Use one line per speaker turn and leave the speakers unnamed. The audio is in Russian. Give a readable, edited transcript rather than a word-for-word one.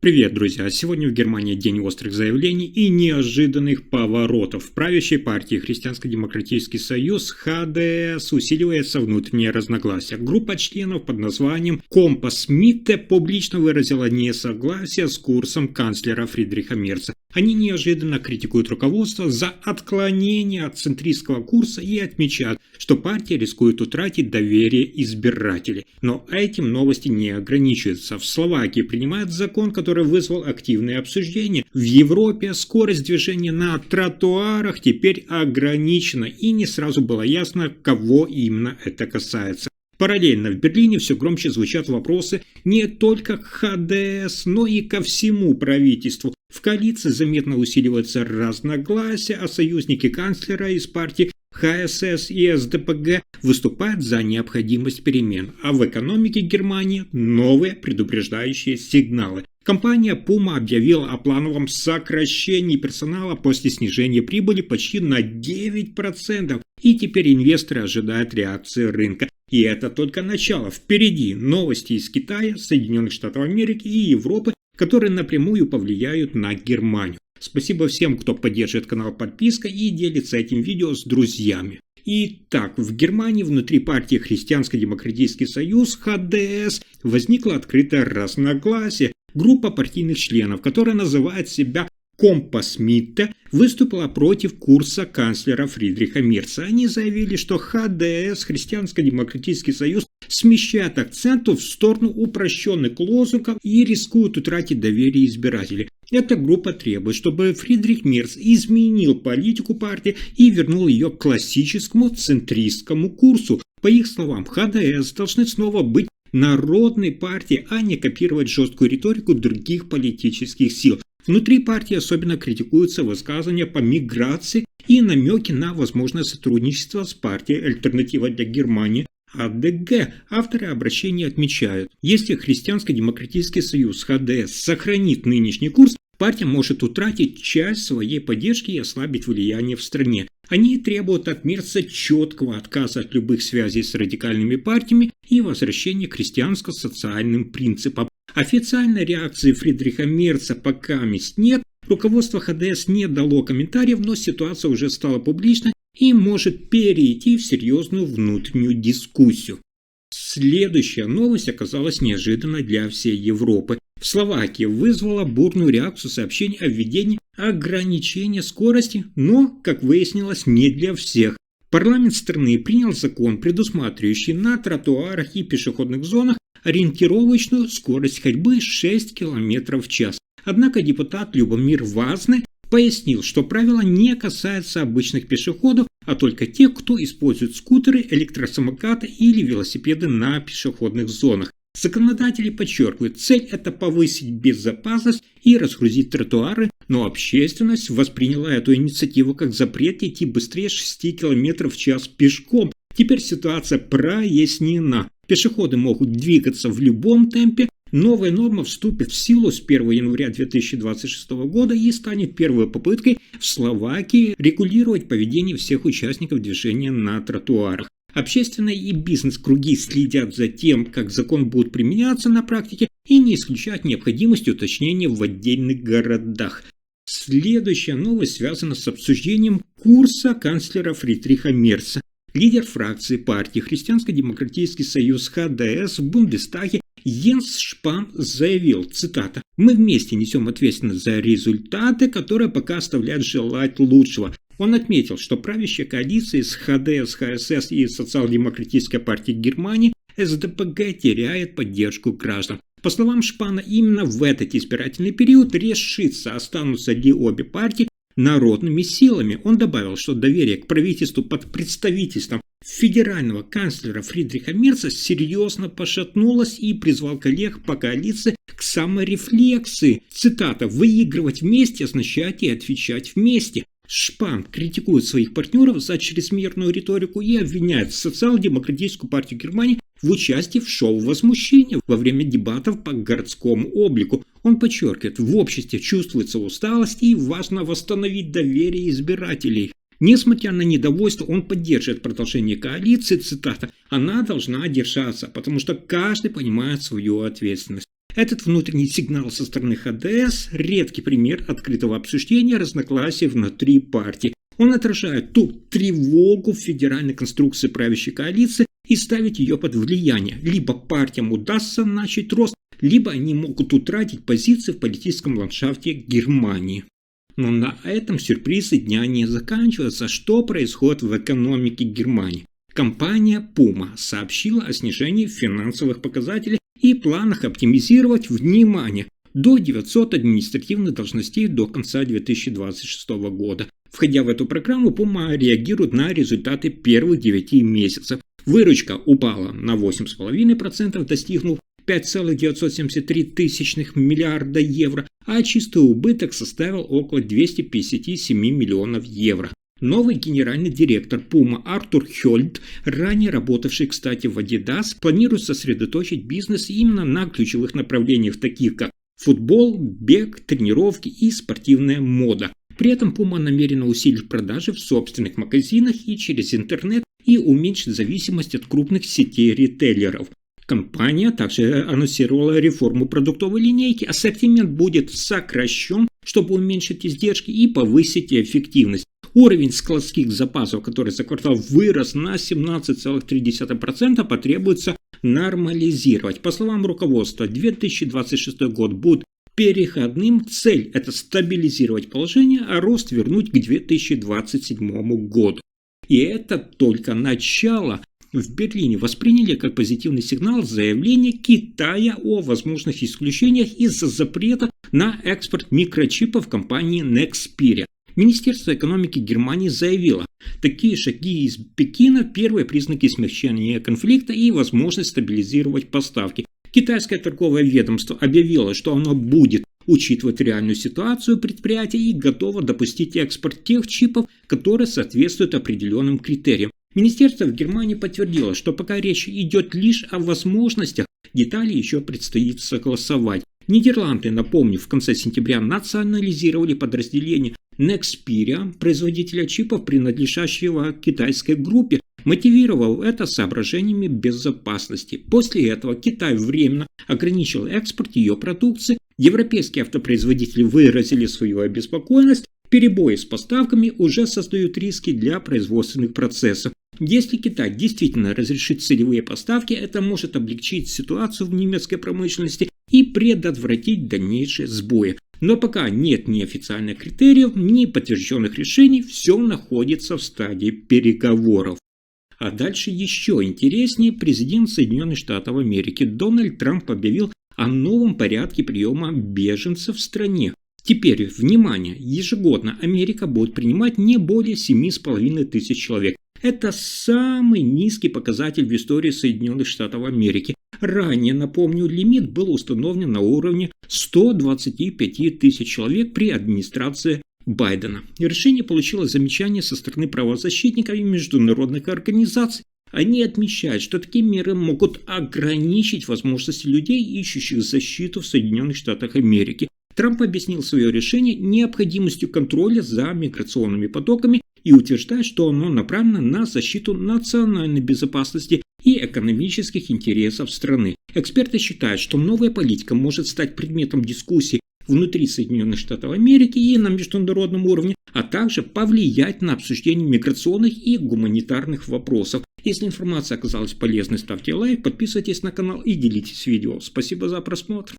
Привет, друзья! Сегодня в Германии день острых заявлений и неожиданных поворотов. В правящей партии Христианско-демократический союз ХДС усиливается внутреннее разногласие. Группа членов под названием Компас Митте публично выразила несогласие с курсом канцлера Фридриха Мерца. Они неожиданно критикуют руководство за отклонение от центристского курса и отмечают, что партия рискует утратить доверие избирателей. Но этим новости не ограничиваются. В Словакии принимают закон, который вызвал активные обсуждения. В Европе скорость движения на тротуарах теперь ограничена, и не сразу было ясно, кого именно это касается. Параллельно в Берлине все громче звучат вопросы не только к ХДС, но и ко всему правительству. В коалиции заметно усиливаются разногласия, а союзники канцлера из партий ХСС и СДПГ выступают за необходимость перемен. А в экономике Германии новые предупреждающие сигналы. Компания Puma объявила о плановом сокращении персонала после снижения прибыли почти на 9%. И теперь инвесторы ожидают реакции рынка. И это только начало. Впереди новости из Китая, Соединенных Штатов Америки и Европы, которые напрямую повлияют на Германию. Спасибо всем, кто поддерживает канал подпиской и делится этим видео с друзьями. Итак, в Германии внутри партии Христианско-демократический союз ХДС возникло открытое разногласие. Группа партийных членов, которая называет себя Компас Митте, выступила против курса канцлера Фридриха Мерца. Они заявили, что ХДС, Христианско-демократический союз, смещает акцент в сторону упрощенных лозунгов и рискует утратить доверие избирателей. Эта группа требует, чтобы Фридрих Мерц изменил политику партии и вернул ее к классическому центристскому курсу. По их словам, ХДС должны снова быть народной партией, а не копировать жесткую риторику других политических сил. Внутри партии особенно критикуются высказывания по миграции и намеки на возможное сотрудничество с партией «Альтернатива для Германии» АДГ. Авторы обращения отмечают, если Христианско-демократический союз ХДС сохранит нынешний курс, партия может утратить часть своей поддержки и ослабить влияние в стране. Они требуют от Мерца четкого отказа от любых связей с радикальными партиями и возвращения к христианско-социальным принципам. Официальной реакции Фридриха Мерца пока нет. Руководство ХДС не дало комментариев, но ситуация уже стала публичной и может перейти в серьезную внутреннюю дискуссию. Следующая новость оказалась неожиданной для всей Европы. В Словакии вызвало бурную реакцию сообщений о введении ограничения скорости, но, как выяснилось, не для всех. Парламент страны принял закон, предусматривающий на тротуарах и пешеходных зонах ориентировочную скорость ходьбы 6 км в час. Однако депутат Любомир Вазны пояснил, что правило не касается обычных пешеходов, а только тех, кто использует скутеры, электросамокаты или велосипеды на пешеходных зонах. Законодатели подчеркивают, цель – это повысить безопасность и разгрузить тротуары, но общественность восприняла эту инициативу как запрет идти быстрее 6 км в час пешком. Теперь ситуация прояснена. Пешеходы могут двигаться в любом темпе. Новая норма вступит в силу с 1 января 2026 года и станет первой попыткой в Словакии регулировать поведение всех участников движения на тротуарах. Общественные и бизнес-круги следят за тем, как закон будет применяться на практике, и не исключают необходимость уточнения в отдельных городах. Следующая новость связана с обсуждением курса канцлера Фридриха Мерца. Лидер фракции партии Христианско-демократический союз ХДС в Бундестаге Йенс Шпан заявил, цитата, «Мы вместе несем ответственность за результаты, которые пока оставляют желать лучшего». Он отметил, что правящая коалиция из ХДС, ХСС и Социал-демократической партии Германии СДПГ теряет поддержку граждан. По словам Шпана, именно в этот избирательный период решится, останутся ли обе партии народными силами. Он добавил, что доверие к правительству под представительством федерального канцлера Фридриха Мерца серьезно пошатнулось и призвал коллег по коалиции к саморефлексии. Цитата: «Выигрывать вместе означает и отвечать вместе». Шпан критикует своих партнеров за чрезмерную риторику и обвиняет Социал-демократическую партию Германии в участии в шоу возмущения во время дебатов по городскому облику. Он подчеркивает, в обществе чувствуется усталость и важно восстановить доверие избирателей. Несмотря на недовольство, он поддерживает продолжение коалиции, цитата, «Она должна держаться, потому что каждый понимает свою ответственность». Этот внутренний сигнал со стороны ХДС – редкий пример открытого обсуждения разногласий внутри партии. Он отражает ту тревогу в федеральной конструкции правящей коалиции и ставит ее под влияние. Либо партиям удастся начать рост, либо они могут утратить позиции в политическом ландшафте Германии. Но на этом сюрпризы дня не заканчиваются. Что происходит в экономике Германии? Компания Puma сообщила о снижении финансовых показателей и планах оптимизировать, внимание, до 900 административных должностей до конца 2026 года. Входя в эту программу, Puma реагирует на результаты первых 9 месяцев. Выручка упала на 8,5%, достигнув 5,973 миллиарда евро, а чистый убыток составил около 257 миллионов евро. Новый генеральный директор Puma Артур Хёльд, ранее работавший, кстати, в Adidas, планирует сосредоточить бизнес именно на ключевых направлениях, таких как футбол, бег, тренировки и спортивная мода. При этом Puma намерена усилить продажи в собственных магазинах и через интернет и уменьшить зависимость от крупных сетей ритейлеров. Компания также анонсировала реформу продуктовой линейки. Ассортимент будет сокращен, чтобы уменьшить издержки и повысить эффективность. Уровень складских запасов, который за квартал вырос на 17,3%, потребуется нормализировать. По словам руководства, 2026 год будет переходным. Цель – это стабилизировать положение, а рост вернуть к 2027 году. И это только начало. В Берлине восприняли как позитивный сигнал заявление Китая о возможных исключениях из-за запрета на экспорт микрочипов компании Nexperia. Министерство экономики Германии заявило, такие шаги из Пекина – первые признаки смягчения конфликта и возможность стабилизировать поставки. Китайское торговое ведомство объявило, что оно будет учитывать реальную ситуацию предприятия и готово допустить экспорт тех чипов, которые соответствуют определенным критериям. Министерство в Германии подтвердило, что пока речь идет лишь о возможностях, детали еще предстоит согласовать. Нидерланды, напомню, в конце сентября национализировали подразделение Nexperia, производителя чипов, принадлежащего китайской группе, мотивировав это соображениями безопасности. После этого Китай временно ограничил экспорт ее продукции. Европейские автопроизводители выразили свою обеспокоенность. Перебои с поставками уже создают риски для производственных процессов. Если Китай действительно разрешит сырьевые поставки, это может облегчить ситуацию в немецкой промышленности и предотвратить дальнейшие сбои. Но пока нет ни официальных критериев, ни подтвержденных решений, все находится в стадии переговоров. А дальше еще интереснее. Президент Соединенных Штатов Америки Дональд Трамп объявил о новом порядке приема беженцев в стране. Теперь, внимание, ежегодно Америка будет принимать не более 7,5 тысяч человек. Это самый низкий показатель в истории Соединенных Штатов Америки. Ранее, напомню, лимит был установлен на уровне 125 тысяч человек при администрации Байдена. Решение получило замечание со стороны правозащитников и международных организаций. Они отмечают, что такие меры могут ограничить возможности людей, ищущих защиту в Соединенных Штатах Америки. Трамп объяснил свое решение необходимостью контроля за миграционными потоками и утверждает, что оно направлено на защиту национальной безопасности и экономических интересов страны. Эксперты считают, что новая политика может стать предметом дискуссий внутри Соединенных Штатов Америки и на международном уровне, а также повлиять на обсуждение миграционных и гуманитарных вопросов. Если информация оказалась полезной, ставьте лайк, подписывайтесь на канал и делитесь видео. Спасибо за просмотр.